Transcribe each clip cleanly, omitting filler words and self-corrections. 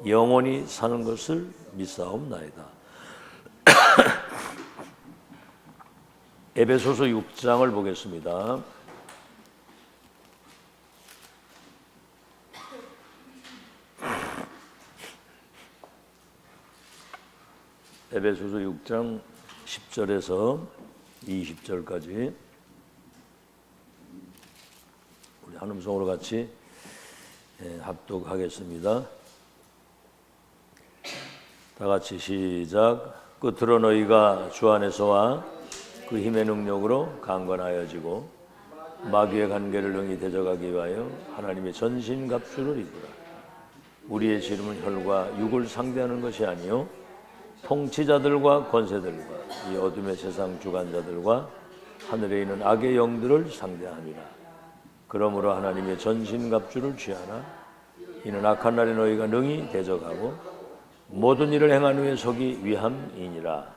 영원히 사는 것을 믿사옵나이다. 에베소서 6장을 보겠습니다. 에베소서 6장 10절에서 20절까지 우리 한 음성으로 같이 합독하겠습니다. 다 같이 시작. 끝으로 너희가 주 안에서와 그 힘의 능력으로 강건하여지고 마귀의 관계를 능히 대적하기 위하여 하나님의 전신갑주를 입으라. 우리의 지름은 혈과 육을 상대하는 것이 아니요 통치자들과 권세들과 이 어둠의 세상 주관자들과 하늘에 있는 악의 영들을 상대함이라. 그러므로 하나님의 전신갑주를 취하라. 이는 악한 날에 너희가 능히 대적하고 모든 일을 행한 후에 서기 위함이니라.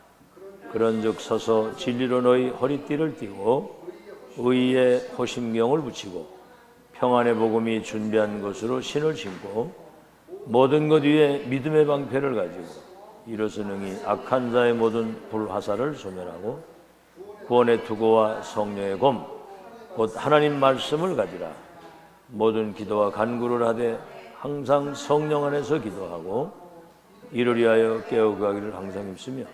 그런즉 서서 진리로 너희 허리띠를 띠고 의의 호심경을 붙이고 평안의 복음이 준비한 것으로 신을 신고 모든 것 위에 믿음의 방패를 가지고 이로써 능히 악한 자의 모든 불화살을 소멸하고 구원의 투구와 성령의 검 곧 하나님 말씀을 가지라. 모든 기도와 간구를 하되 항상 성령 안에서 기도하고 이를 위하여 깨어가기를 항상 힘쓰며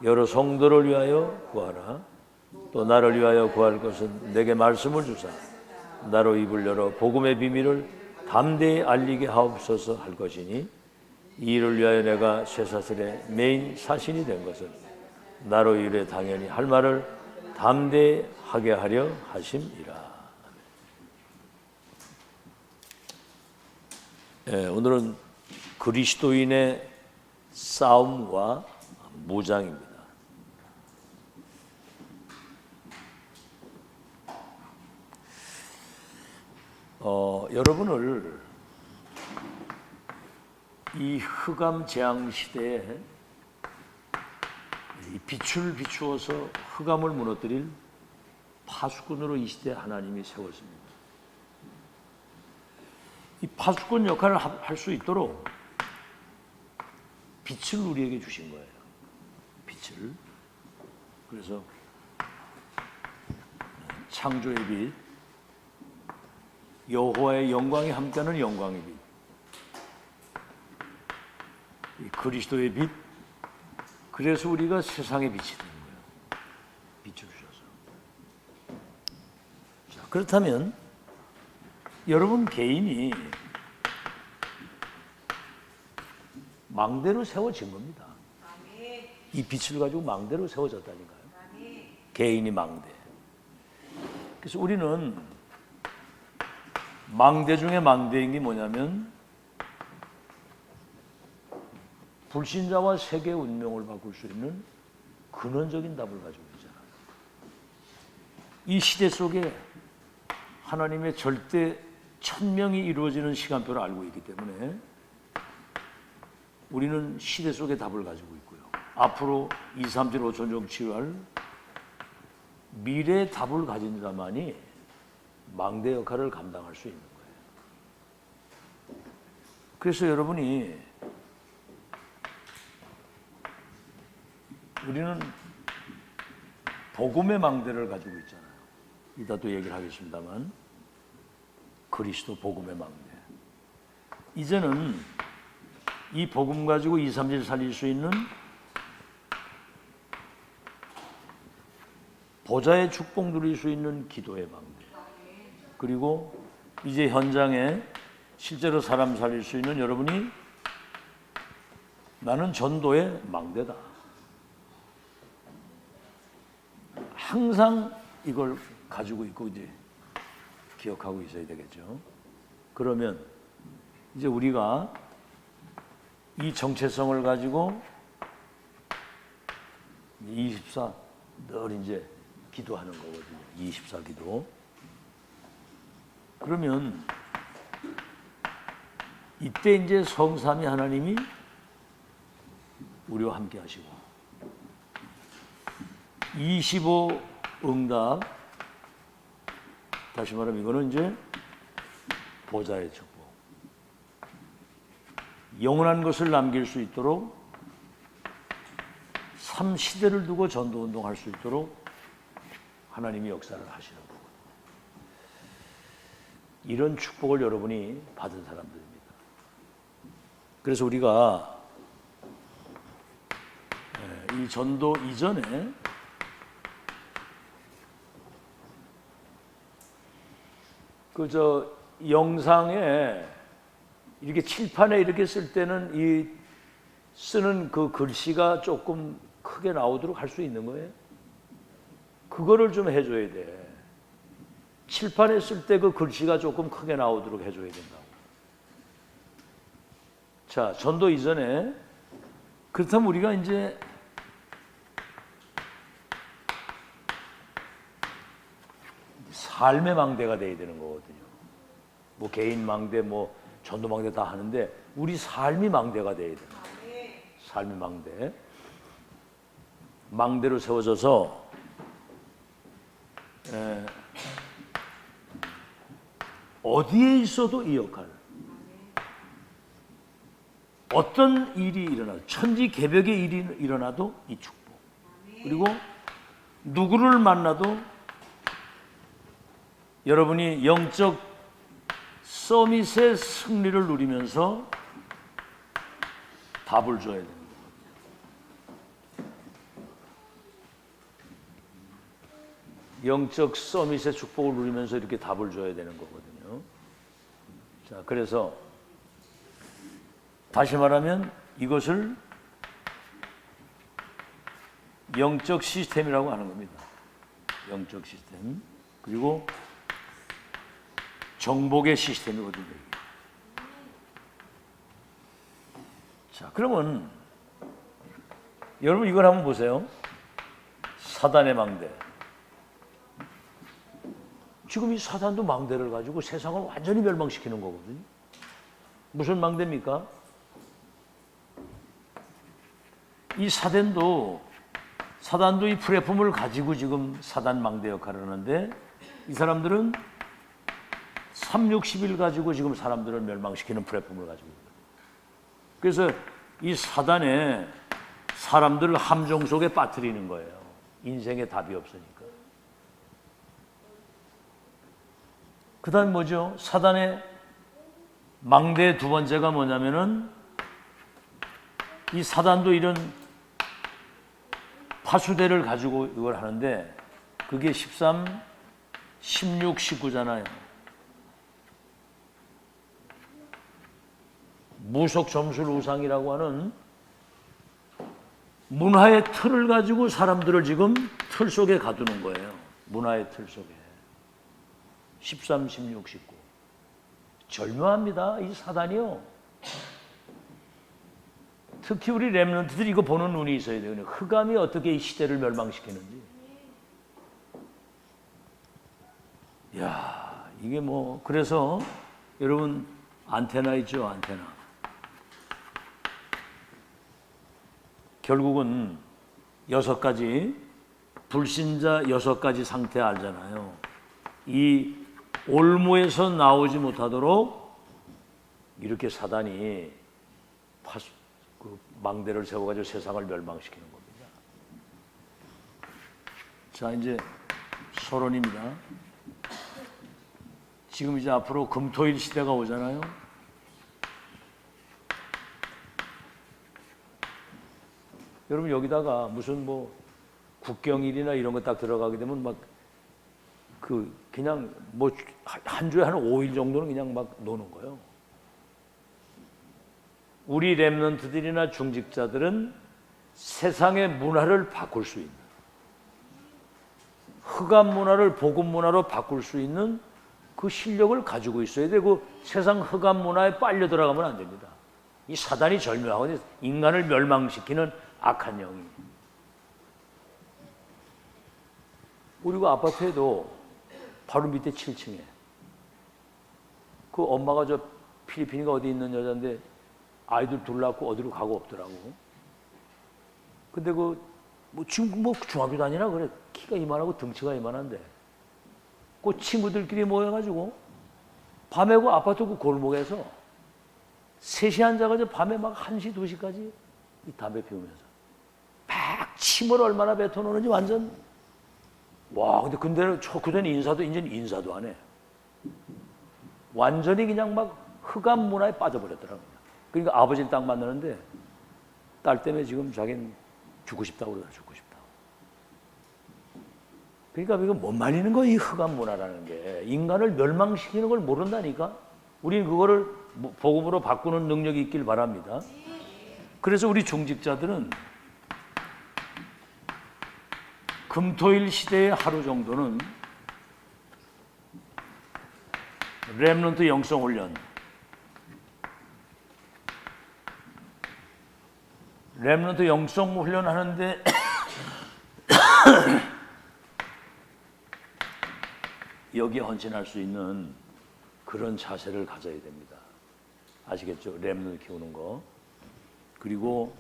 여러 성도를 위하여 구하라. 또 나를 위하여 구할 것은 내게 말씀을 주사 나로 입을 열어 복음의 비밀을 담대히 알리게 하옵소서 할 것이니 이 일을 위하여 내가 쇠사슬의 메인 사신이 된 것은 나로 이래 당연히 할 말을 담대히 하게 하려 하심이라. 오늘은 그리스도인의 싸움과 무장입니다. 여러분을 이 흑암 재앙 시대에 이 빛을 비추어서 흑암을 무너뜨릴 파수꾼으로 이 시대에 하나님이 세웠습니다. 이 파수꾼 역할을 할 수 있도록 빛을 우리에게 주신 거예요. 빛을. 그래서 창조의 빛, 여호와의 영광이 함께하는 영광의 빛, 이 그리스도의 빛. 그래서 우리가 세상의 빛이 되는 거예요. 빛을 주셔서. 자, 그렇다면 여러분 개인이 망대로 세워진 겁니다. 이 빛을 가지고 망대로 세워졌다니까요. 개인이 망대. 그래서 우리는 망대 중에 망대인 게 뭐냐면 불신자와 세계의 운명을 바꿀 수 있는 근원적인 답을 가지고 있잖아요. 이 시대 속에 하나님의 절대 천명이 이루어지는 시간표를 알고 있기 때문에 우리는 시대 속의 답을 가지고 있고요. 앞으로 2, 3, 7, 5천 종 치유할 미래의 답을 가진 자만이 망대 역할을 감당할 수 있는 거예요. 그래서 여러분이 우리는 복음의 망대를 가지고 있잖아요. 이따 또 얘기를 하겠습니다만 그리스도 복음의 망대. 이제는 이 복음 가지고 2, 3일 살릴 수 있는 보좌의 축복 누릴 수 있는 기도의 망대. 그리고 이제 현장에 실제로 사람 살릴 수 있는 여러분이 나는 전도의 망대다. 항상 이걸 가지고 있고 이제 기억하고 있어야 되겠죠. 그러면 이제 우리가 이 정체성을 가지고 24 늘 이제 기도하는 거거든요. 24 기도. 그러면 이때 이제 성삼위 하나님이 우리와 함께 하시고 25 응답, 다시 말하면 이거는 이제 보좌의 축복. 영원한 것을 남길 수 있도록 3시대를 두고 전도운동할 수 있도록 하나님이 역사를 하시는 거예요. 이런 축복을 여러분이 받은 사람들입니다. 그래서 우리가 이 전도 이전에 영상에 이렇게 칠판에 이렇게 쓸 때는 이 쓰는 그 글씨가 조금 크게 나오도록 할 수 있는 거예요. 그거를 좀 해줘야 돼. 칠판에 쓸 때 그 글씨가 조금 크게 나오도록 해줘야 된다고. 자, 전도 이전에 그렇다면 우리가 이제 삶의 망대가 돼야 되는 거거든요. 뭐 개인 망대, 뭐 전도 망대 다 하는데 우리 삶이 망대가 돼야 돼요. 삶의 망대. 망대로 세워져서 어디에 있어도 이 역할. 어떤 일이 일어나도 천지개벽의 일이 일어나도 이 축복. 그리고 누구를 만나도 여러분이 영적 서밋의 승리를 누리면서 답을 줘야 됩니다. 영적 서밋의 축복을 누리면서 이렇게 답을 줘야 되는 거거든요. 자, 그래서 다시 말하면 이것을 영적 시스템이라고 하는 겁니다. 영적 시스템. 그리고 정복의 시스템이거든요. 자, 그러면 여러분 이걸 한번 보세요. 사단의 망대. 지금 이 사단도 망대를 가지고 세상을 완전히 멸망시키는 거거든요. 무슨 망대입니까? 이 사단도 이 플랫폼을 가지고 지금 사단 망대 역할을 하는데 이 사람들은 360일 가지고 지금 사람들을 멸망시키는 플랫폼을 가지고 있어요. 그래서 이 사단에 사람들을 함정 속에 빠뜨리는 거예요. 인생에 답이 없으니까. 그 다음에 뭐죠? 사단의 망대의 두 번째가 뭐냐면은 이 사단도 이런 파수대를 가지고 이걸 하는데 그게 13, 16, 19잖아요. 무속 점술 우상이라고 하는 문화의 틀을 가지고 사람들을 지금 틀 속에 가두는 거예요. 문화의 틀 속에. 13, 16, 19. 절묘합니다. 이 사단이요. 특히 우리 렘넌트들이 이거 보는 눈이 있어야 돼요. 흑암이 어떻게 이 시대를 멸망시키는지. 이야, 이게 뭐, 그래서 여러분 안테나 있죠, 안테나. 결국은 6가지, 불신자 6가지 상태 알잖아요. 이 올무에서 나오지 못하도록 이렇게 사단이 그 망대를 세워가지고 세상을 멸망시키는 겁니다. 자, 이제 서론입니다. 지금 이제 앞으로 금토일 시대가 오잖아요. 여러분 여기다가 무슨 뭐 국경일이나 이런 거 딱 들어가게 되면 막 그냥 뭐 한 주에 한 5일 정도는 그냥 막 노는 거예요. 우리 렘넌트들이나 중직자들은 세상의 문화를 바꿀 수 있는, 흑암 문화를 복음 문화로 바꿀 수 있는 그 실력을 가지고 있어야 되고 세상 흑암 문화에 빨려 들어가면 안 됩니다. 이 사단이 절묘하거든요. 인간을 멸망시키는 악한 영이. 우리가 아파트에도 바로 밑에 7층에 그 엄마가 저 필리핀인가 어디 있는 여자인데 아이들 둘 낳고 어디로 가고 없더라고. 근데 뭐 지금 뭐 중학교 다니나 그래. 키가 이만하고 등치가 이만한데 그 친구들끼리 모여가지고 밤에 그 아파트 그 골목에서 3시에 앉아가지고 밤에 막 1시, 2시까지 이 담배 피우면서 막 침을 얼마나 뱉어놓는지 완전. 와, 근데 그때는 인사도 이제는 인사도 안 해. 완전히 그냥 막 흑암 문화에 빠져버렸더라고요. 그러니까 아버지를 딱 만나는데 딸 때문에 지금 자기는 죽고 싶다고 그러다, 죽고 싶다고. 그러니까 이거 못 말리는 거예요, 이 흑암 문화라는 게. 인간을 멸망시키는 걸 모른다니까. 우리는 그거를 복음으로 바꾸는 능력이 있길 바랍니다. 그래서 우리 중직자들은 금토일 시대의 하루 정도는 렘넌트 영성 훈련, 렘넌트 영성 훈련 하는데 여기에 헌신할 수 있는 그런 자세를 가져야 됩니다. 아시겠죠? 렘넌트 키우는 거. 그리고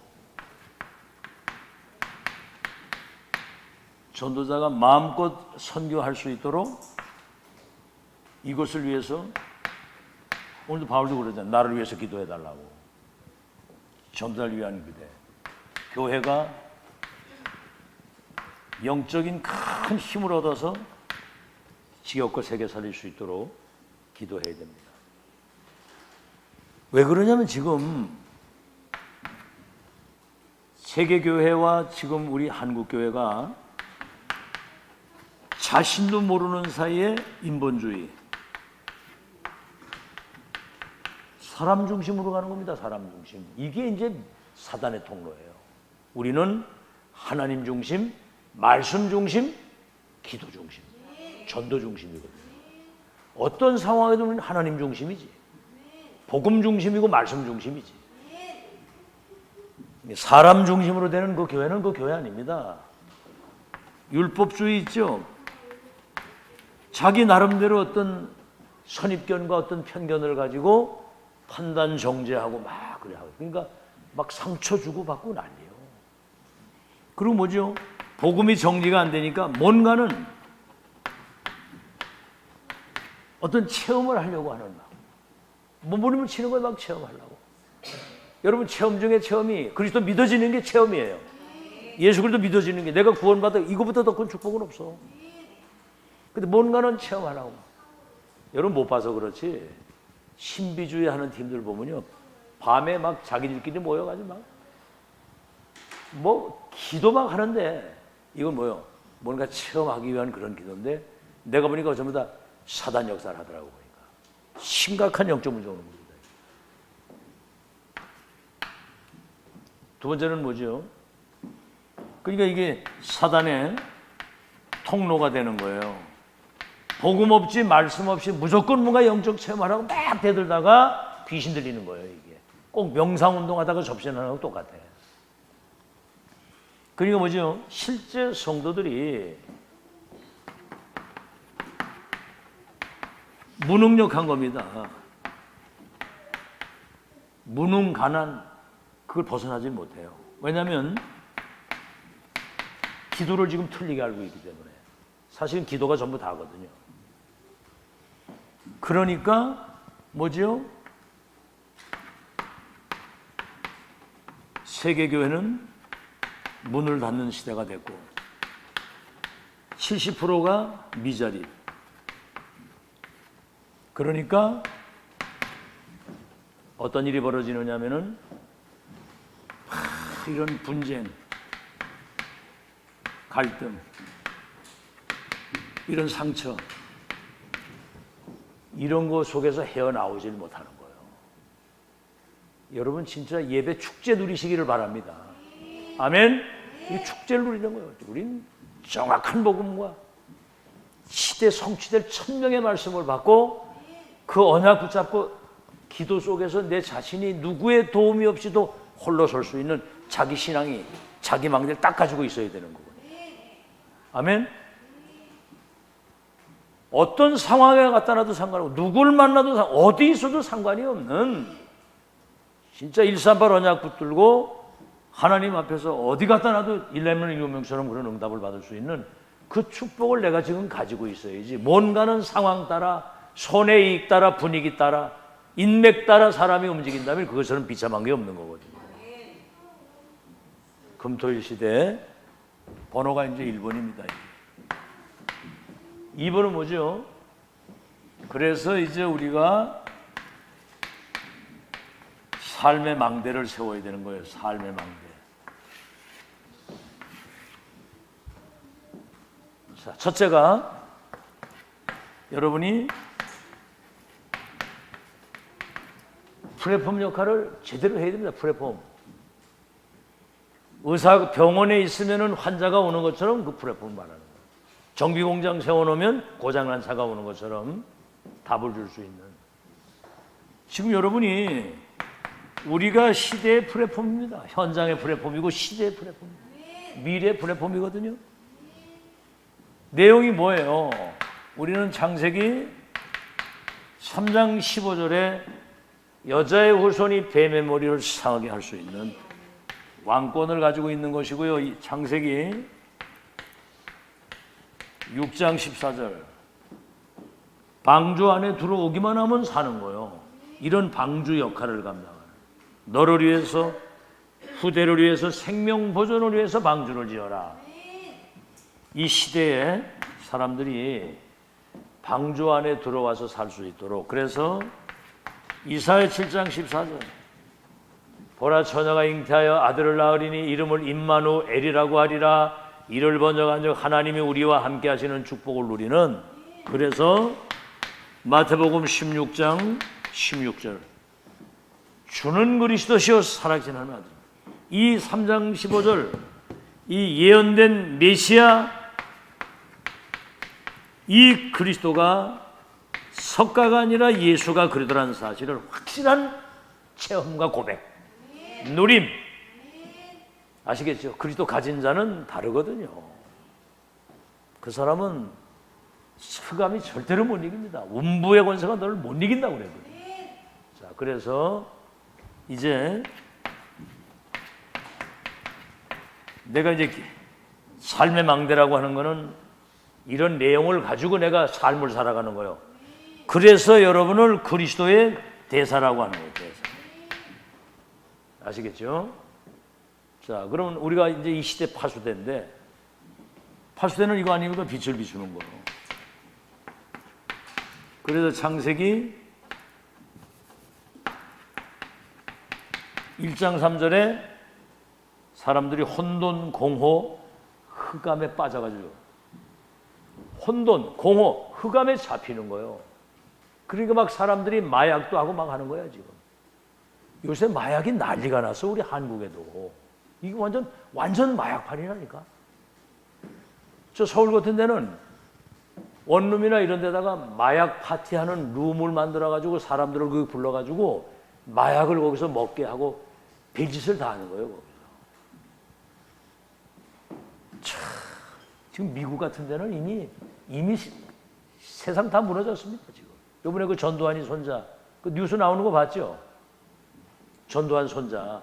전도자가 마음껏 선교할 수 있도록 이것을 위해서, 오늘도 바울도 그러잖아요. 나를 위해서 기도해달라고. 전도자를 위한 기대. 교회가 영적인 큰 힘을 얻어서 지역과 세계 살릴 수 있도록 기도해야 됩니다. 왜 그러냐면 지금 세계교회와 지금 우리 한국교회가 자신도 모르는 사이에 인본주의, 사람 중심으로 가는 겁니다. 사람 중심. 이게 이제 사단의 통로예요. 우리는 하나님 중심, 말씀 중심, 기도 중심, 전도 중심이거든요. 어떤 상황에도 우리는 하나님 중심이지, 복음 중심이고 말씀 중심이지. 사람 중심으로 되는 그 교회는 그 교회 아닙니다. 율법주의 있죠. 자기 나름대로 어떤 선입견과 어떤 편견을 가지고 판단 정죄하고 막 그래 하고, 그러니까 막 상처 주고 받고 난리요. 그리고 뭐죠? 복음이 정리가 안 되니까 뭔가는 어떤 체험을 하려고 하는 막 몸부림을 치는 걸 막 체험하려고. 여러분, 체험 중에 체험이, 그리스도 믿어지는 게 체험이에요. 예수 그리스도 믿어지는 게, 내가 구원받아 이거보다 더 큰 축복은 없어. 근데 뭔가는 체험하려고. 여러분 못 봐서 그렇지, 신비주의 하는 팀들 보면요, 밤에 막 자기들끼리 모여가지고 뭐 기도 막 하는데, 이건 뭐요? 뭔가 체험하기 위한 그런 기도인데, 내가 보니까 전부 다 사단 역사를 하더라고. 보니까 심각한 영적 문제 오는 겁니다. 두 번째는 뭐죠? 그러니까 이게 사단의 통로가 되는 거예요. 복음 없이 말씀 없이 무조건 뭔가 영적 체험하라고 막 대들다가 귀신 들리는 거예요. 이게 꼭 명상운동하다가 접신하는 거하고 똑같아요. 그러니까 뭐죠? 실제 성도들이 무능력한 겁니다. 무능, 가난, 그걸 벗어나지 못해요. 왜냐하면 기도를 지금 틀리게 알고 있기 때문에. 사실은 기도가 전부 다거든요. 그러니까 뭐죠? 세계교회는 문을 닫는 시대가 됐고 70%가 미자립. 그러니까 어떤 일이 벌어지느냐면은 이런 분쟁, 갈등, 이런 상처, 이런 거 속에서 헤어나오질 못하는 거예요. 여러분 진짜 예배 축제 누리시기를 바랍니다. 아멘. 이 축제를 누리는 거예요. 우린 정확한 복음과 시대 성취될 천명의 말씀을 받고 그 언약 붙잡고 기도 속에서 내 자신이 누구의 도움이 없이도 홀로 설 수 있는 자기 신앙이, 자기 망대를 딱 가지고 있어야 되는 거거든요. 아멘. 어떤 상황에 갖다 놔도 상관없고 누굴 만나도 어디 있어도 상관이 없는, 진짜 138 언약 붙들고 하나님 앞에서 어디 갖다 놔도 일레면 일명처럼 그런 응답을 받을 수 있는 그 축복을 내가 지금 가지고 있어야지, 뭔가는 상황 따라, 손해 이익 따라, 분위기 따라 인맥 따라 사람이 움직인다면 그것처럼 비참한 게 없는 거거든요. 금토일 시대 번호가 이제 1번입니다. 2번은 뭐죠? 그래서 이제 우리가 삶의 망대를 세워야 되는 거예요. 삶의 망대. 자, 첫째가 여러분이 플랫폼 역할을 제대로 해야 됩니다. 플랫폼. 의사 병원에 있으면은 환자가 오는 것처럼 그 플랫폼 말하는 거예요. 정비공장 세워놓으면 고장난 차가 오는 것처럼 답을 줄 수 있는. 지금 여러분이 우리가 시대의 플랫폼입니다. 현장의 플랫폼이고 시대의 플랫폼입니다. 미래의 플랫폼이거든요. 내용이 뭐예요? 우리는 창세기 3장 15절에 여자의 후손이 뱀의 머리를 상하게 할 수 있는 왕권을 가지고 있는 것이고요. 이 창세기 6장 14절 방주 안에 들어오기만 하면 사는 거예요. 이런 방주 역할을 감당하는, 너를 위해서 후대를 위해서 생명 보존을 위해서 방주를 지어라. 이 시대에 사람들이 방주 안에 들어와서 살 수 있도록. 그래서 이사야 7장 14절 보라 처녀가 잉태하여 아들을 낳으리니 이름을 임마누엘이라고 하리라. 이를 번역한즉 하나님이 우리와 함께 하시는 축복을 누리는. 그래서 마태복음 16장 16절 주는 그리스도시요 살아계신 하나님 아들. 이 3장 15절 이 예언된 메시아 이 그리스도가 석가가 아니라 예수가 그리스도라는 사실을 확실한 체험과 고백, 누림. 아시겠죠? 그리스도 가진 자는 다르거든요. 그 사람은 흑암이 절대로 못 이깁니다. 음부의 권세가 너를 못 이긴다고 그랬거든요. 자, 그래서 이제 내가 이제 삶의 망대라고 하는 거는 이런 내용을 가지고 내가 삶을 살아가는 거예요. 그래서 여러분을 그리스도의 대사라고 하는 거예요. 대사. 아시겠죠? 자, 그러면 우리가 이제 이 시대 파수대인데, 파수대는 이거 아닙니까? 빛을 비추는 거예요. 그래서 창세기 1장 3절에 사람들이 혼돈, 공호, 흑암에 빠져가지고 혼돈, 공호, 흑암에 잡히는 거예요. 그러니까 막 사람들이 마약도 하고 막 하는 거야 지금. 요새 마약이 난리가 났어. 우리 한국에도. 이게 완전 마약판이라니까. 저 서울 같은 데는 원룸이나 이런 데다가 마약 파티하는 룸을 만들어가지고 사람들을 거기 불러가지고 마약을 거기서 먹게 하고 별짓을 다 하는 거예요. 거기서. 참, 지금 미국 같은 데는 이미 세상 다 무너졌습니다. 지금. 이번에 그 전두환이 손자, 그 뉴스 나오는 거 봤죠? 전두환 손자.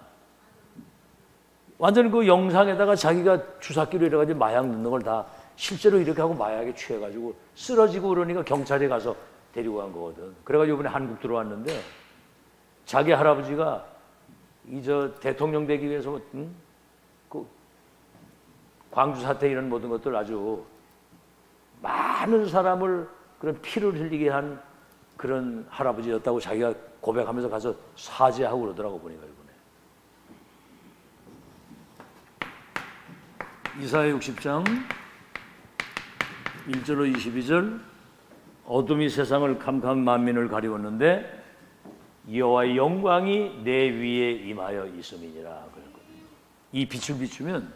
완전 그 영상에다가 자기가 주사기로 이래가지고 마약 넣는 걸 다 실제로 이렇게 하고 마약에 취해가지고 쓰러지고 그러니까 경찰에 가서 데리고 간 거거든. 그래가지고 이번에 한국 들어왔는데 자기 할아버지가 대통령 되기 위해서 그 광주 사태 이런 모든 것들 아주 많은 사람을 그런 피를 흘리게 한 그런 할아버지였다고 자기가 고백하면서 가서 사죄하고 그러더라고 보니까 이번에. 이사야 60장 1절로 22절 어둠이 세상을 캄캄 만민을 가리웠는데 여호와의 영광이 내 위에 임하여 있음이니라 그랬거든요. 이 빛을 비추면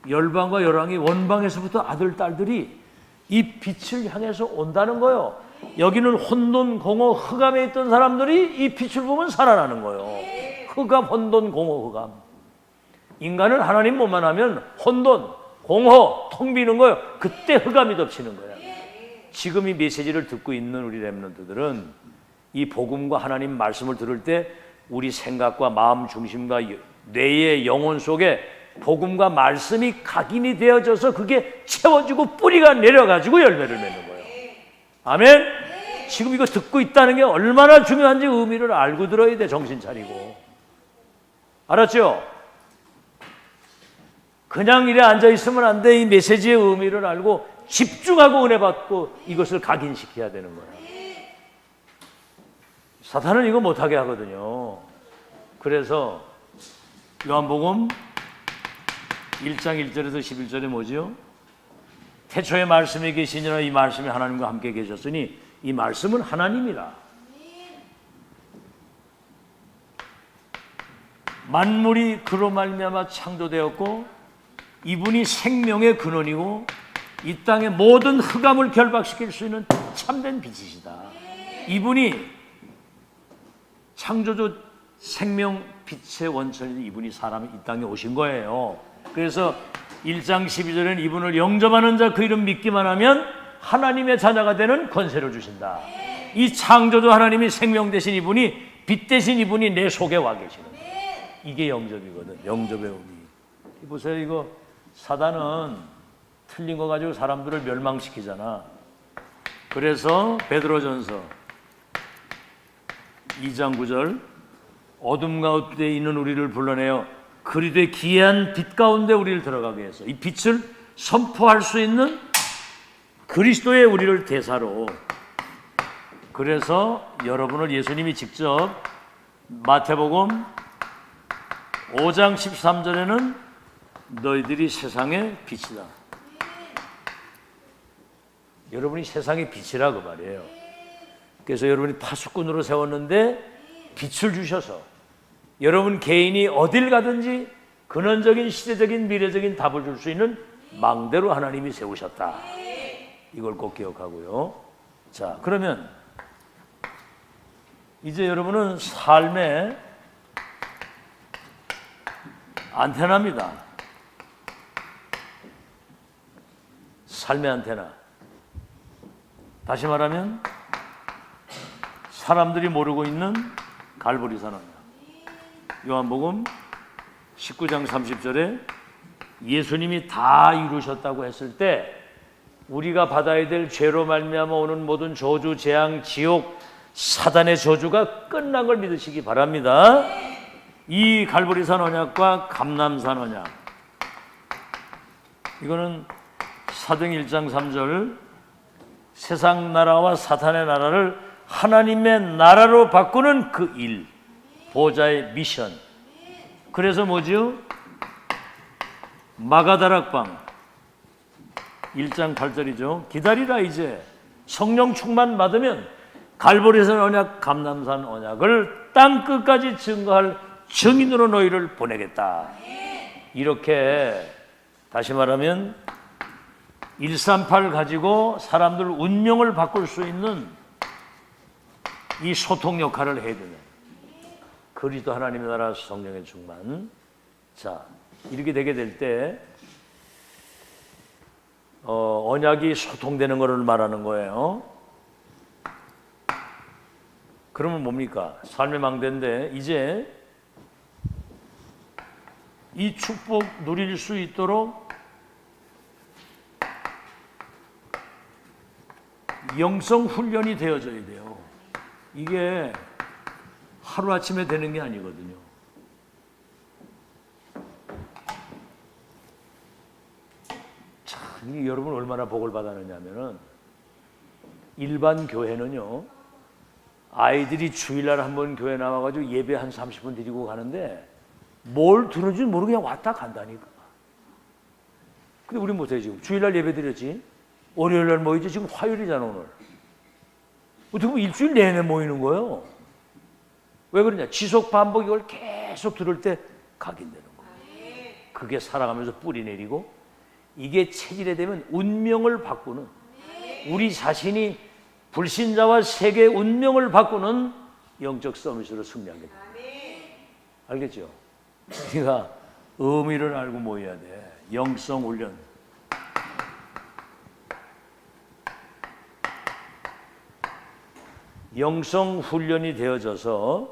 열방과 열왕이 원방에서부터 아들 딸들이 이 빛을 향해서 온다는 거예요. 여기는 혼돈, 공허, 흑암에 있던 사람들이 이 빛을 보면 살아나는 거예요. 흑암, 혼돈, 공허, 흑암. 인간은 하나님 못만 하면 혼돈, 공허, 텅 비는 거예요. 그때 흑암이 덮치는 거예요. 지금 이 메시지를 듣고 있는 우리 렘넌트들은 이 복음과 하나님 말씀을 들을 때 우리 생각과 마음 중심과 뇌의 영혼 속에 복음과 말씀이 각인이 되어져서 그게 채워지고 뿌리가 내려가지고 열매를 맺는 거예요. 아멘? 지금 이거 듣고 있다는 게 얼마나 중요한지 의미를 알고 들어야 돼. 정신 차리고. 알았죠? 그냥 이래 앉아있으면 안 돼. 이 메시지의 의미를 알고 집중하고 은혜 받고 이것을 각인시켜야 되는 거야. 사탄은 이거 못하게 하거든요. 그래서 요한복음 1장 1절에서 11절에 뭐지요? 태초에 말씀이 계시니라. 이 말씀이 하나님과 함께 계셨으니 이 말씀은 하나님이라. 만물이 그로 말미암아 창조되었고 이분이 생명의 근원이고 이 땅의 모든 흑암을 결박시킬 수 있는 참된 빛이시다. 이분이 창조주 생명 빛의 원천인 이분이 사람이 이 땅에 오신 거예요. 그래서 1장 12절에는 이분을 영접하는 자 그 이름 믿기만 하면 하나님의 자녀가 되는 권세를 주신다. 이 창조주 하나님이 생명 되신 이분이 빛 되신 이분이 내 속에 와 계시는 거예요. 이게 영접이거든. 영접의 의미. 보세요. 이거 사단은 틀린 거 가지고 사람들을 멸망시키잖아. 그래서 베드로전서 2장 9절 어둠 가운데 있는 우리를 불러내어 그리스도의 기이한 빛 가운데 우리를 들어가게 해서 이 빛을 선포할 수 있는 그리스도의 우리를 대사로. 그래서 여러분을 예수님이 직접 마태복음 5장 13절에는 너희들이 세상의 빛이다. 여러분이 세상의 빛이라 그 말이에요. 그래서 여러분이 파수꾼으로 세웠는데 빛을 주셔서 여러분 개인이 어딜 가든지 근원적인 시대적인 미래적인 답을 줄 수 있는 망대로 하나님이 세우셨다. 이걸 꼭 기억하고요. 자, 그러면 이제 여러분은 삶의 안테나입니다. 삶의 안테나. 다시 말하면 사람들이 모르고 있는 갈보리산 언약. 요한복음 19장 30절에 예수님이 다 이루셨다고 했을 때 우리가 받아야 될 죄로 말미암아 오는 모든 저주, 재앙, 지옥, 사단의 저주가 끝난 걸 믿으시기 바랍니다. 이 갈보리산 언약과 감람산 언약, 이거는 사도행 1장 3절 세상 나라와 사탄의 나라를 하나님의 나라로 바꾸는 그 일, 보좌의 미션. 그래서 뭐죠? 마가다락방 1장 8절이죠. 기다리라 이제 성령 충만 받으면 갈보리산 언약, 감람산 언약을 땅 끝까지 증거할 증인으로 너희를 보내겠다. 이렇게 다시 말하면 138 가지고 사람들 운명을 바꿀 수 있는 이 소통 역할을 해야 되는 그리스도 하나님의 나라 성령의 충만. 자, 이렇게 되게 될 때 언약이 소통되는 것을 말하는 거예요. 그러면 뭡니까? 삶의 망대인데 이제 이 축복 누릴 수 있도록 영성 훈련이 되어져야 돼요. 이게 하루아침에 되는 게 아니거든요. 참, 여러분 얼마나 복을 받았느냐면은 일반 교회는요, 아이들이 주일날 한번 교회 나와가지고 예배 한 30분 드리고 가는데 뭘 들은지 모르고 그냥 왔다 간다니까. 근데 우리 못해. 지금 주일날 예배 드렸지, 월요일날 모이지, 지금 화요일이잖아 오늘. 어떻게 보면 일주일 내내 모이는 거예요. 왜 그러냐? 지속 반복 이걸 계속 들을 때 각인되는 거예요. 그게 살아가면서 뿌리 내리고 이게 체질에 되면 운명을 바꾸는, 우리 자신이 불신자와 세계의 운명을 바꾸는 영적 서밋으로 승리하게 됩니다. 알겠죠? 우리가 의미를 알고 모여야 돼. 영성 훈련. 영성 훈련이 되어져서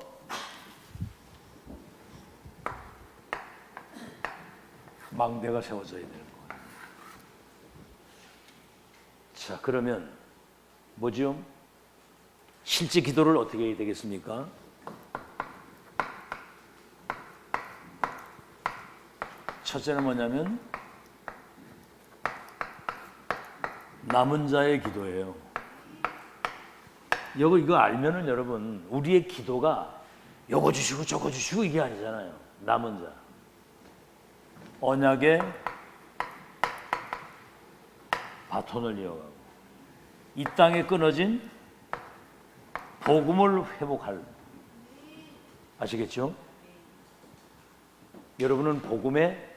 망대가 세워져야 되는 거예요. 자, 그러면 뭐죠? 실제 기도를 어떻게 해야 되겠습니까? 첫째는 뭐냐면 남은 자의 기도예요. 이거 알면은 여러분, 우리의 기도가 요거 주시고 저거 주시고 이게 아니잖아요. 남은 자. 언약의 바톤을 이어가고 이 땅에 끊어진 복음을 회복할. 아시겠죠? 여러분은 복음의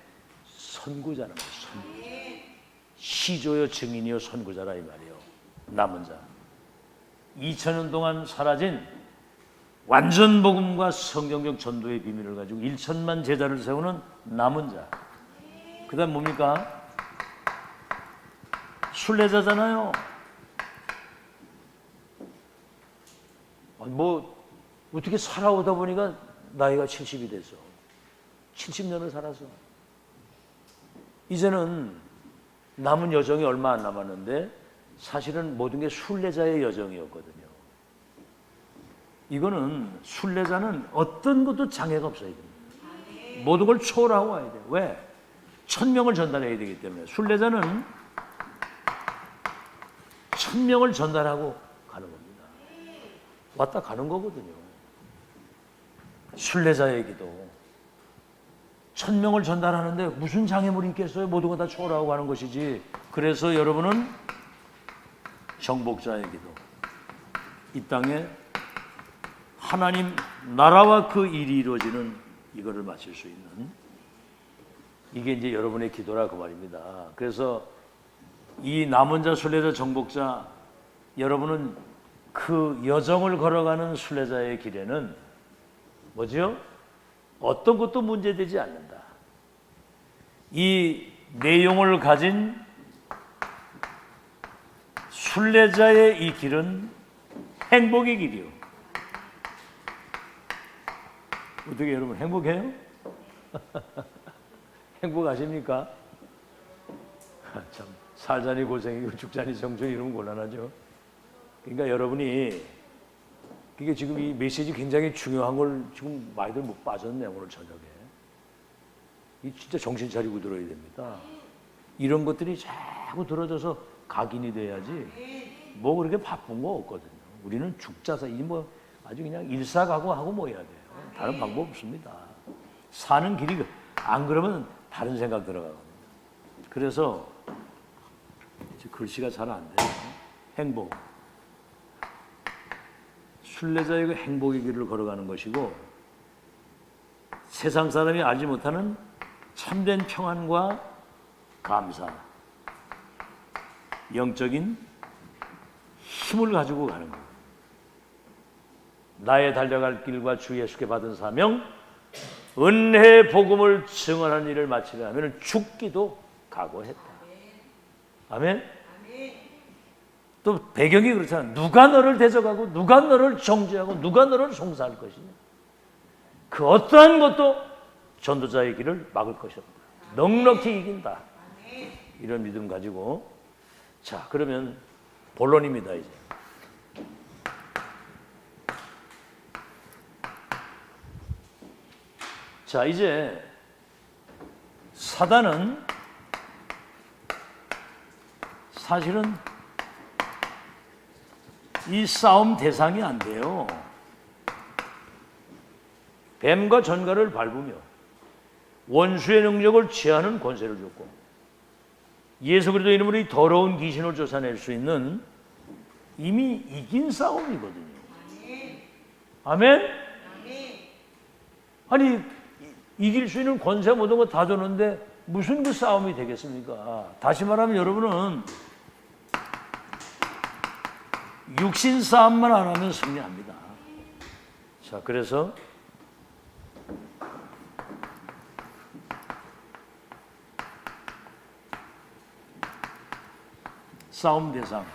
선구자라는 거예요. 시조요 증인이요 선구자라 이 말이에요. 남은 자. 2000년 동안 사라진 완전 복음과 성경적 전도의 비밀을 가지고 1천만 제자를 세우는 남은 자. 그 다음 뭡니까? 순례자잖아요. 어떻게 살아오다 보니까 나이가 70이 됐어. 70년을 살았어. 이제는 남은 여정이 얼마 안 남았는데 사실은 모든 게 순례자의 여정이었거든요. 이거는 순례자는 어떤 것도 장애가 없어야 됩니다. 모든 걸 초월하고 와야 돼요. 왜? 1000명을 전달해야 되기 때문에. 순례자는 1000명을 전달하고 가는 겁니다. 왔다 가는 거거든요. 순례자의 기도. 1000명을 전달하는데 무슨 장애물이 있겠어요? 모든 거 다 초월하고 가는 것이지. 그래서 여러분은 정복자의 기도. 이 땅에 하나님 나라와 그 일이 이루어지는 이거를 마칠 수 있는, 이게 이제 여러분의 기도라 그 말입니다. 그래서 이 남은 자, 순례자, 정복자, 여러분은 그 여정을 걸어가는 순례자의 길에는 뭐죠? 어떤 것도 문제되지 않는다. 이 내용을 가진 순례자의 이 길은 행복의 길이요. 어떻게 여러분 행복해요? 행복하십니까? 참 살자니 고생이고 죽자니 정춘 이러면 곤란하죠. 그러니까 여러분이, 이게 지금 이 메시지 굉장히 중요한 걸 지금 많이들 못 빠졌네. 오늘 저녁에 이 진짜 정신 차리고 들어야 됩니다. 이런 것들이 자꾸 들어져서 각인이 돼야지. 뭐 그렇게 바쁜 거 없거든요. 우리는 죽자사 이 뭐 아주 그냥 일사각오하고 뭐 해야 돼요. 다른 방법 없습니다. 사는 길이 안 그러면 다른 생각 들어가거든요. 그래서 글씨가 잘 안 돼요. 행복. 순례자의 그 행복의 길을 걸어가는 것이고, 세상 사람이 알지 못하는 참된 평안과 감사, 영적인 힘을 가지고 가는 거예요. 나의 달려갈 길과 주 예수께 받은 사명, 은혜의 복음을 증언하는 일을 마치려 하면 죽기도 각오했다. 아멘? 또 배경이 그렇잖아. 누가 너를 대적하고 누가 너를 정죄하고 누가 너를 송사할 것이냐. 그 어떠한 것도 전도자의 길을 막을 것이다. 넉넉히 이긴다. 이런 믿음 가지고. 자, 그러면 본론입니다. 이제 자, 이제 사단은 사실은 이 싸움 대상이 안 돼요. 뱀과 전갈을 밟으며 원수의 능력을 제하는 권세를 줬고, 예수 그리스도 이름으로 이 더러운 귀신을 쫓아낼 수 있는 이미 이긴 싸움이거든요. 아멘? 아니, 이길 수 있는 권세 모든 거 다 줬는데 무슨 그 싸움이 되겠습니까? 다시 말하면 여러분은 육신 싸움만 안 하면 승리합니다. 자, 그래서 싸움 대상.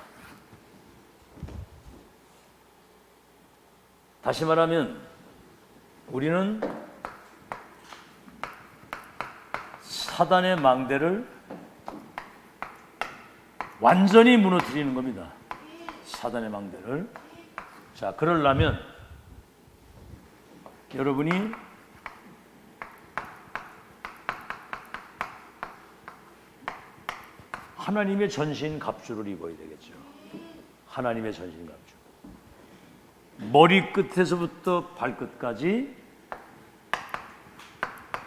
다시 말하면 우리는 사단의 망대를 완전히 무너뜨리는 겁니다. 사단의 망대를. 자, 그러려면 여러분이 하나님의 전신 갑주를 입어야 되겠죠. 하나님의 전신 갑주. 머리끝에서부터 발끝까지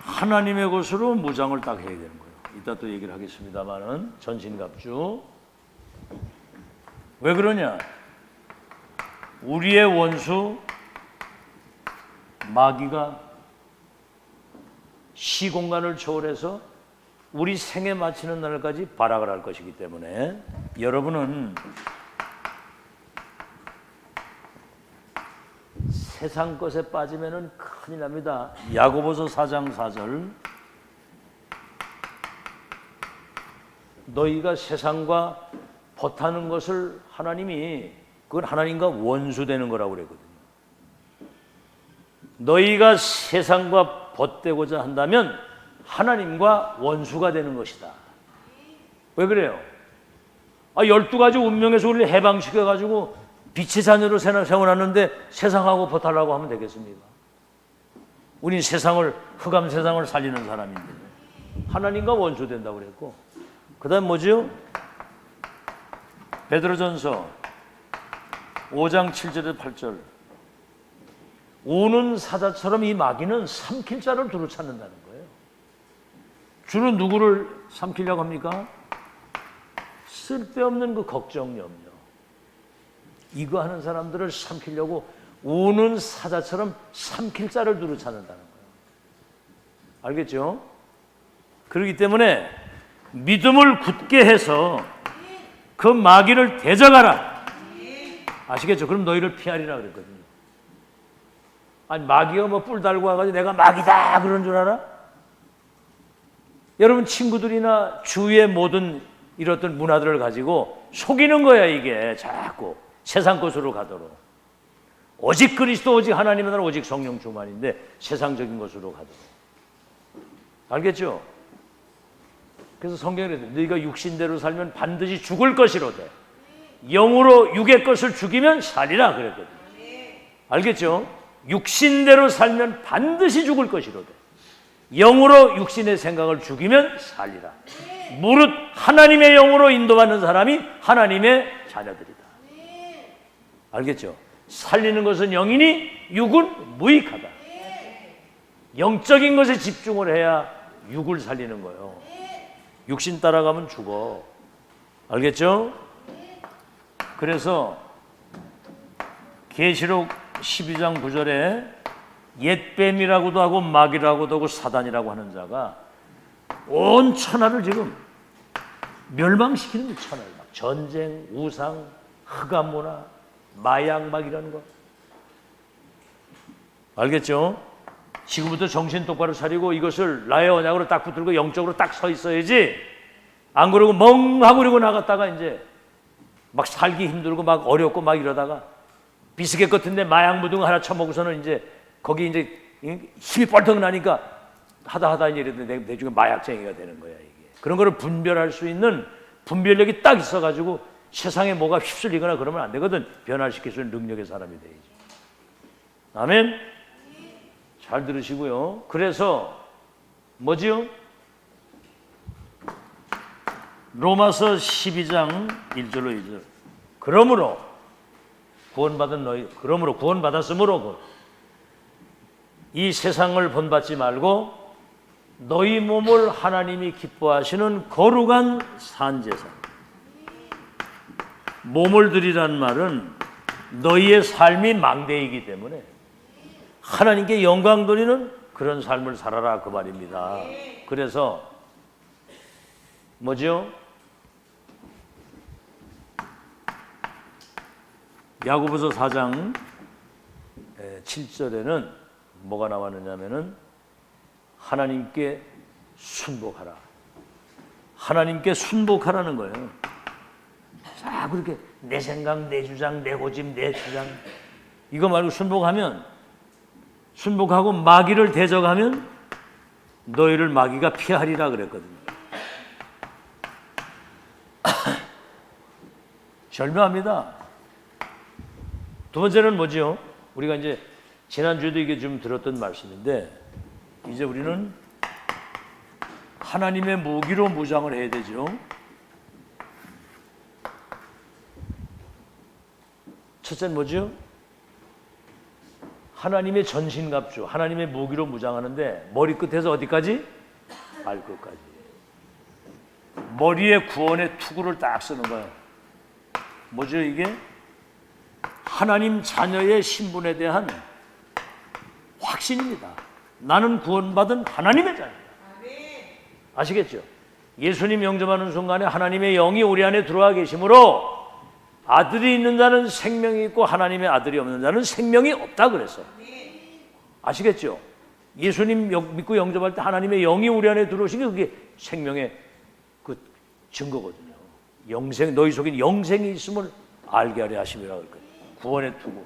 하나님의 것으로 무장을 딱 해야 되는 거예요. 이따 또 얘기를 하겠습니다만은 전신 갑주. 왜 그러냐? 우리의 원수 마귀가 시공간을 초월해서 우리 생에 마치는 날까지 발악을 할 것이기 때문에 여러분은 세상 것에 빠지면은 큰일 납니다. 야고보서 4장 4절. 너희가 세상과 벗하는 것을 하나님이 그건 하나님과 원수되는 거라고 그랬거든요. 너희가 세상과 벗되고자 한다면 하나님과 원수가 되는 것이다. 왜 그래요? 12가지 운명에서 우리를 해방시켜가지고 빛의 자녀로 세워놨는데 세상하고 벗하려고 하면 되겠습니까? 우린 흑암 세상을 살리는 사람인데 하나님과 원수 된다고 그랬고, 그 다음 뭐죠? 베드로전서 5장 7절에서 8절. 우는 사자처럼 이 마귀는 삼킬 자를 두루 찾는다는 거예요. 주는 누구를 삼키려고 합니까? 쓸데없는 그 걱정, 염려. 이거 하는 사람들을 삼키려고 우는 사자처럼 삼킬 자를 두루 찾는다는 거예요. 알겠죠? 그렇기 때문에 믿음을 굳게 해서 그 마귀를 대적하라. 아시겠죠? 그럼 너희를 피하리라 그랬거든요. 아니, 마귀가 뭐 뿔 달고 와가지고 내가 마귀다 그런 줄 알아? 여러분 친구들이나 주위의 모든 이런 문화들을 가지고 속이는 거야. 이게 자꾸 세상 것으로 가도록. 오직 그리스도, 오직 하나님의 나라, 오직 성령 충만인데 세상적인 것으로 가도록. 알겠죠? 그래서 성경에 그래서 너희가 육신대로 살면 반드시 죽을 것이로되 영으로 육의 것을 죽이면 살리라 그랬거든요. 알겠죠? 육신대로 살면 반드시 죽을 것이로되 영으로 육신의 생각을 죽이면 살리라. 무릇 하나님의 영으로 인도받는 사람이 하나님의 자녀들이다. 알겠죠? 살리는 것은 영이니 육은 무익하다. 영적인 것에 집중을 해야 육을 살리는 거예요. 육신 따라가면 죽어. 알겠죠? 그래서 계시록 12장 9절에 옛뱀이라고도 하고 마귀라고도 하고 사단이라고 하는 자가 온 천하를 지금 멸망시키는 거. 천하를 막 전쟁, 우상, 흑암 문화, 마약 막 이런 거. 알겠죠? 지금부터 정신 똑바로 차리고 이것을 나의 언약으로 딱 붙들고 영적으로 딱 서 있어야지. 안 그러고 멍하고 그러고 나갔다가 이제 막 살기 힘들고 막 어렵고 막 이러다가 비스켓 같은데 마약 묻은 하나 처먹고서는 이제 거기 이제 힘이 뻘떡 나니까 하다 이제 이랬는데 내 중에 마약쟁이가 되는 거야. 이게 그런 거를 분별할 수 있는 분별력이 딱 있어가지고 세상에 뭐가 휩쓸리거나 그러면 안 되거든. 변화시킬 수 있는 능력의 사람이 돼야지. 아멘. 잘 들으시고요. 그래서 뭐지요? 로마서 12장 1절로 2절. 그러므로 구원받았으므로 이 세상을 본받지 말고 너희 몸을 하나님이 기뻐하시는 거룩한 산제사. 몸을 드리란 말은 너희의 삶이 망대이기 때문에 하나님께 영광 돌리는 그런 삶을 살아라 그 말입니다. 그래서 뭐죠? 야고보서 4장 7절에는 뭐가 나왔느냐면은 하나님께 순복하라. 하나님께 순복하라는 거예요. 자, 그렇게 내 생각, 내 주장, 내 고집, 내 주장 이거 말고 순복하고 마귀를 대적하면 너희를 마귀가 피하리라 그랬거든요. 절묘합니다. 두 번째는 뭐죠? 우리가 이제 지난주에도 이게 좀 들었던 말씀인데 이제 우리는 하나님의 무기로 무장을 해야 되죠. 첫째는 뭐죠? 하나님의 전신갑주, 하나님의 무기로 무장하는데 머리끝에서 어디까지? 발끝까지. 머리에 구원의 투구를 딱 쓰는 거예요. 뭐죠 이게? 하나님 자녀의 신분에 대한 확신입니다. 나는 구원받은 하나님의 자녀다. 아시겠죠? 예수님 영접하는 순간에 하나님의 영이 우리 안에 들어와 계시므로 아들이 있는 자는 생명이 있고 하나님의 아들이 없는 자는 생명이 없다 그랬어. 아시겠죠? 예수님 믿고 영접할 때 하나님의 영이 우리 안에 들어오신 게 그게 생명의 그 증거거든요. 영생, 너희 속에 영생이 있음을 알게 하려 하심이라고 할 거예요. 구원의 투구,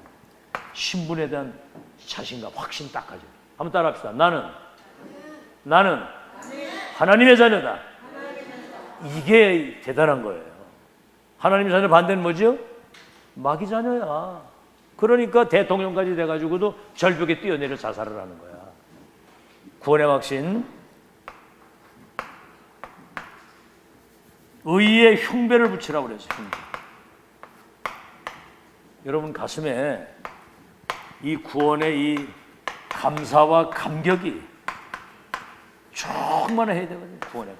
신분에 대한 자신감, 확신 딱 가져. 한번 따라합시다. 나는 하나님의 자녀다. 이게 대단한 거예요. 하나님의 자녀 반대는 뭐죠? 마귀 자녀야. 그러니까 대통령까지 돼가지고도 절벽에 뛰어내려 자살을 하는 거야. 구원의 확신. 의의 흉배를 붙이라고 그랬어요. 흉배. 여러분 가슴에 이 구원의 이 감사와 감격이 충만해야 되거든요. 구원의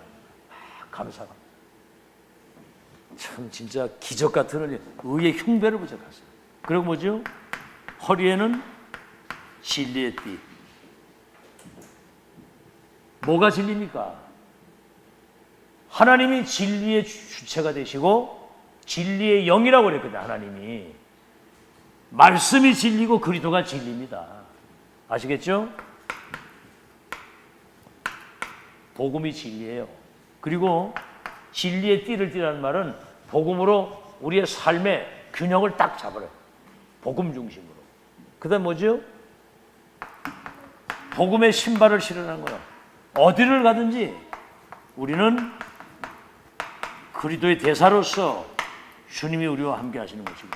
감사가. 참 진짜 기적 같은 의의 흉배를 붙여갔어요. 그리고 뭐죠? 허리에는 진리의 띠. 뭐가 진리입니까? 하나님이 진리의 주체가 되시고 진리의 영이라고 그랬거든요. 하나님이. 말씀이 진리고 그리스도가 진리입니다. 아시겠죠? 복음이 진리예요. 그리고 진리의 띠를 띠라는 말은 복음으로 우리의 삶의 균형을 딱 잡아요. 복음 중심으로. 그 다음 뭐죠? 복음의 신발을 신으라는 거예요. 어디를 가든지 우리는 그리스도의 대사로서 주님이 우리와 함께 하시는 것이고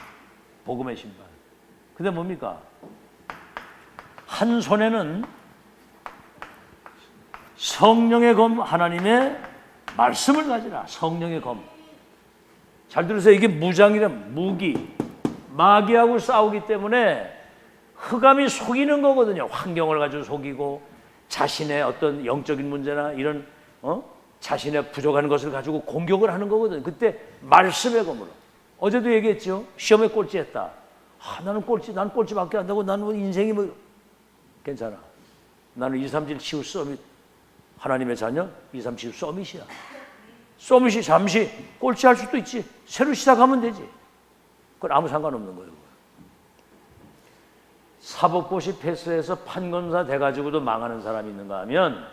복음의 신발. 그 다음 뭡니까? 한 손에는 성령의 검, 하나님의 말씀을 가지라. 성령의 검. 잘 들으세요. 이게 무장이란 무기. 마귀하고 싸우기 때문에 흑암이 속이는 거거든요. 환경을 가지고 속이고 자신의 어떤 영적인 문제나 이런 자신의 부족한 것을 가지고 공격을 하는 거거든요. 그때 말씀의 검으로. 어제도 얘기했죠. 시험에 꼴찌했다. 나는 꼴찌밖에 안 되고 나는 인생이 뭐 괜찮아. 나는 2, 3, 7 치우 서밋. 하나님의 자녀 2, 3, 7 서밋이야. 서밋이 잠시 꼴찌할 수도 있지. 새로 시작하면 되지. 그건 아무 상관없는 거예요. 사법고시 패스해서 판검사 돼가지고도 망하는 사람이 있는가 하면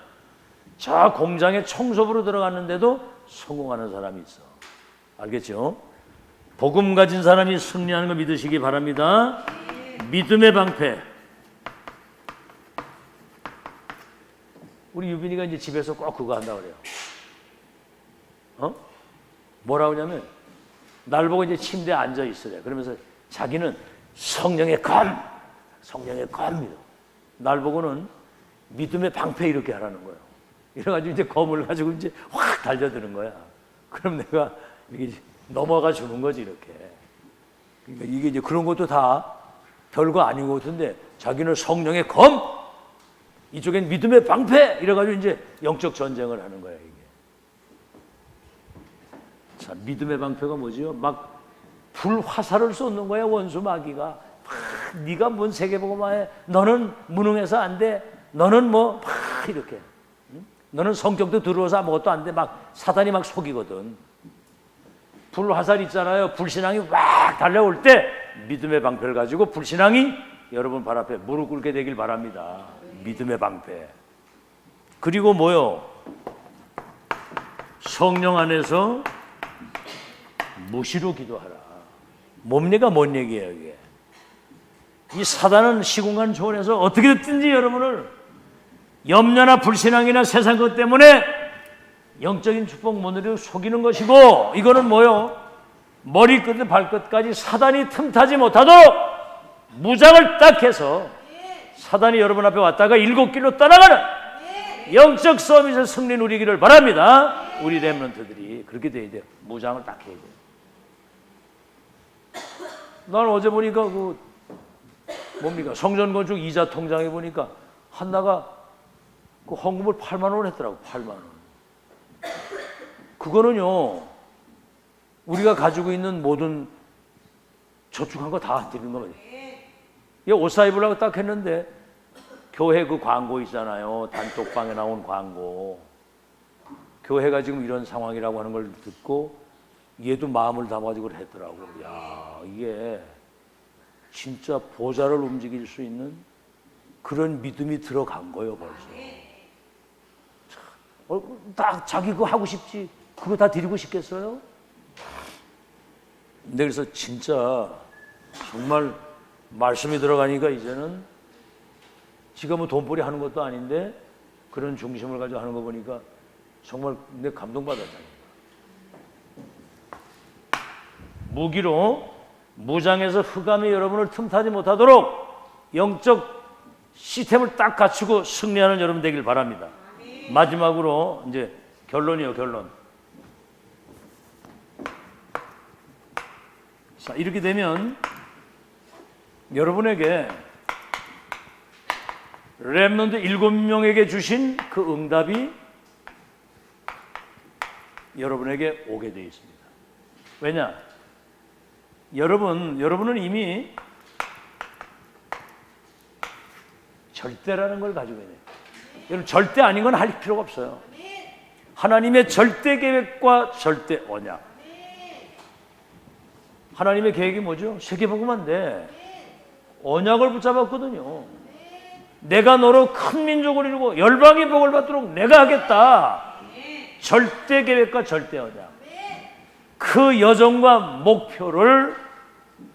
저 공장에 청소부로 들어갔는데도 성공하는 사람이 있어. 알겠죠? 복음 가진 사람이 승리하는 거 믿으시기 바랍니다. 믿음의 방패. 우리 유빈이가 이제 집에서 꼭 그거 한다고 그래요. 뭐라고 하냐면 날 보고 이제 침대에 앉아 있으래. 그러면서 자기는 성령의 검, 성령의 검이다. 날 보고는 믿음의 방패 이렇게 하라는 거예요. 이래가지고 이제 검을 가지고 이제 확 달려드는 거야. 그럼 내가 이게 넘어가 주는 거지 이렇게. 그러니까 이게 이제 그런 것도 다 별거 아닌 것 같은데 자기는 성령의 검, 이쪽엔 믿음의 방패 이래가지고 이제 영적 전쟁을 하는 거야 이게. 자, 믿음의 방패가 뭐지요? 막 불화살을 쏟는 거야 원수 마귀가. 네가 뭔 세계복음화해? 너는 무능해서 안 돼. 너는 뭐 이렇게. 너는 성격도 들어와서 아무것도 안 돼. 막 사단이 막 속이거든. 불화살 있잖아요. 불신앙이 막 달려올 때 믿음의 방패를 가지고 불신앙이 여러분 발 앞에 무릎 꿇게 되길 바랍니다. 믿음의 방패. 그리고 뭐요? 성령 안에서 무시로 기도하라. 뭡니까? 뭔 얘기예요 이게? 이 사단은 시공간 초원에서 어떻게 됐든지 여러분을 염려나 불신앙이나 세상 것 때문에 영적인 축복 못 누리고 속이는 것이고, 이거는 뭐요? 머리끝부터 발끝까지 사단이 틈타지 못하도록 무장을 딱 해서 사단이 여러분 앞에 왔다가 7길로 떠나가는 영적 싸움에서 승리 누리기를 바랍니다. 우리 렘넌트들이 그렇게 돼야 돼요. 무장을 딱 해야 돼요. 난 어제 보니까 뭡니까? 성전건축 이자 통장에 보니까 한나가 그 헌금을 8만 원 했더라고. 8만 원. 그거는요, 우리가 가지고 있는 모든 저축한 거 다 드리는 거예요. 얘 옷 사 입으려고 딱 했는데 교회 그 광고 있잖아요. 단톡방에 나온 광고. 교회가 지금 이런 상황이라고 하는 걸 듣고 얘도 마음을 담아가지고 했더라고. 야, 이게 진짜 보좌를 움직일 수 있는 그런 믿음이 들어간 거예요, 벌써. 딱 자기 그거 하고 싶지. 그거 다 드리고 싶겠어요? 근데 그래서 진짜 정말 말씀이 들어가니까 이제는 지가 뭐 돈벌이 하는 것도 아닌데 그런 중심을 가지고 하는 거 보니까 정말 내 감동받았잖아요. 무기로 무장해서 흑암이 여러분을 틈타지 못하도록 영적 시스템을 딱 갖추고 승리하는 여러분 되길 바랍니다. 마지막으로 이제 결론이요, 결론. 자, 이렇게 되면 여러분에게 렘넌트 7명에게 주신 그 응답이 여러분에게 오게 되어 있습니다. 왜냐? 여러분은 이미 절대라는 걸 가지고 있네요. 여러분, 절대 아닌 건 할 필요가 없어요. 하나님의 절대 계획과 절대 언약. 하나님의 계획이 뭐죠? 세계복음화인데 언약을 붙잡았거든요. 내가 너로 큰 민족을 이루고 열방의 복을 받도록 내가 하겠다. 절대 계획과 절대 언약. 그 여정과 목표를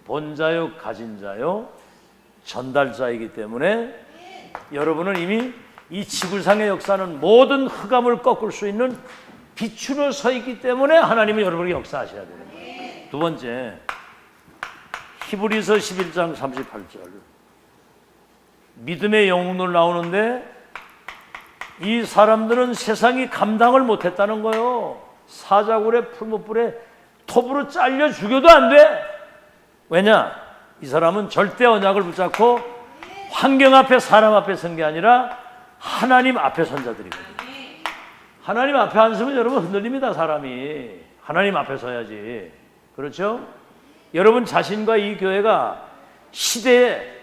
본 자요, 가진 자요, 전달자이기 때문에 여러분은 이미 이 지구상의 역사는 모든 흑암을 꺾을 수 있는 빛으로 서 있기 때문에 하나님은 여러분에게 역사하셔야 되는 거예요. 두 번째, 히브리서 11장 38절. 믿음의 영웅들 나오는데 이 사람들은 세상이 감당을 못했다는 거예요. 사자굴에 풀무불에 톱으로 잘려 죽여도 안 돼. 왜냐? 이 사람은 절대 언약을 붙잡고 환경 앞에 사람 앞에 선 게 아니라 하나님 앞에 선 자들이거든요. 하나님 앞에 안 서면 여러분 흔들립니다. 사람이 하나님 앞에 서야지. 그렇죠? 여러분 자신과 이 교회가 시대에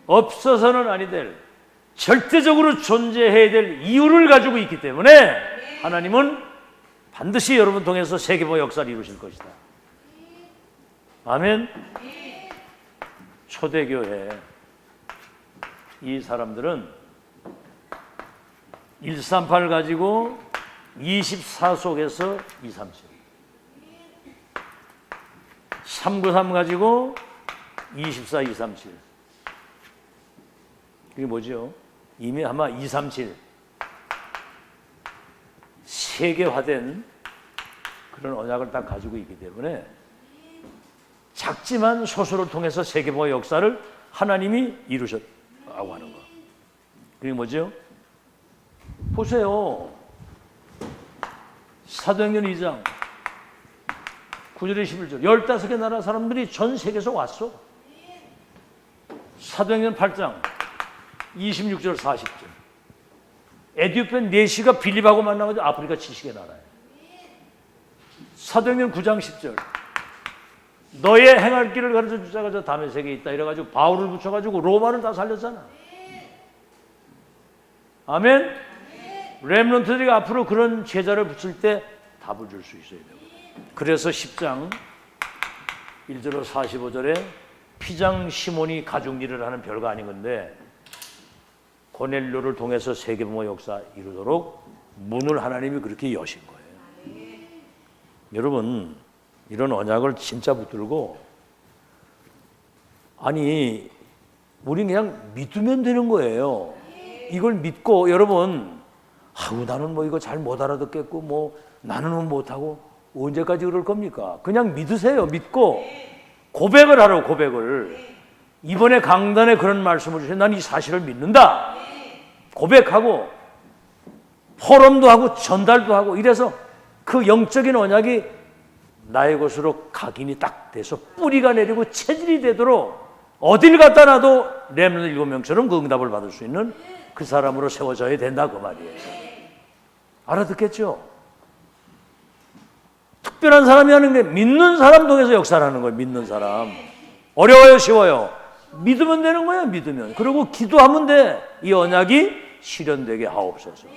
없어서는 아니 될 절대적으로 존재해야 될 이유를 가지고 있기 때문에 하나님은 반드시 여러분 통해서 세계보 역사를 이루실 것이다. 아멘. 초대교회 이 사람들은 138 가지고 24 속에서 237 393 가지고 24, 237 이게 뭐죠? 이미 아마 237 세계화된 그런 언약을 딱 가지고 있기 때문에 작지만 소수를 통해서 세계보의 역사를 하나님이 이루셨다고 하는 거. 그게 뭐죠? 보세요. 사도행전 2장 9절에 11절 15개 나라 사람들이 전 세계에서 왔어. 사도행전 8장 26절 40절 에디오피아 4시가 빌립하고 만나가지고 아프리카 70개 나라에. 사도행전 9장 10절 너의 행할 길을 가르쳐 주자가 저 다메섹에 있다 이래가지고 바울을 붙여가지고 로마를 다 살렸잖아. 아멘. 렘넌트들이 앞으로 그런 제자를 붙일 때 답을 줄 수 있어야 돼요. 그래서 10장 1절로 45절에 피장 시몬이 가죽 일을 하는 별거 아닌 건데 고넬료를 통해서 세계보호 역사 이루도록 문을 하나님이 그렇게 여신 거예요. 여러분 이런 언약을 진짜 붙들고 아니 우린 그냥 믿으면 되는 거예요. 이걸 믿고 여러분 아우 나는 뭐 이거 잘 못 알아듣겠고 뭐 나는 못하고 언제까지 그럴 겁니까? 그냥 믿으세요. 믿고 고백을 하라고 고백을. 이번에 강단에 그런 말씀을 주셔서 난 이 사실을 믿는다 고백하고 포럼도 하고 전달도 하고 이래서 그 영적인 언약이 나의 것으로 각인이 딱 돼서 뿌리가 내리고 체질이 되도록 어딜 갖다 놔도 렘넌트 7명처럼 그 응답을 받을 수 있는 그 사람으로 세워져야 된다 그 말이에요. 알아듣겠죠? 특별한 사람이 하는 게 믿는 사람 통해서 역사를 하는 거예요. 믿는 사람. 어려워요, 쉬워요? 믿으면 되는 거예요. 믿으면. 그리고 기도하면 돼. 이 언약이 실현되게 하옵소서.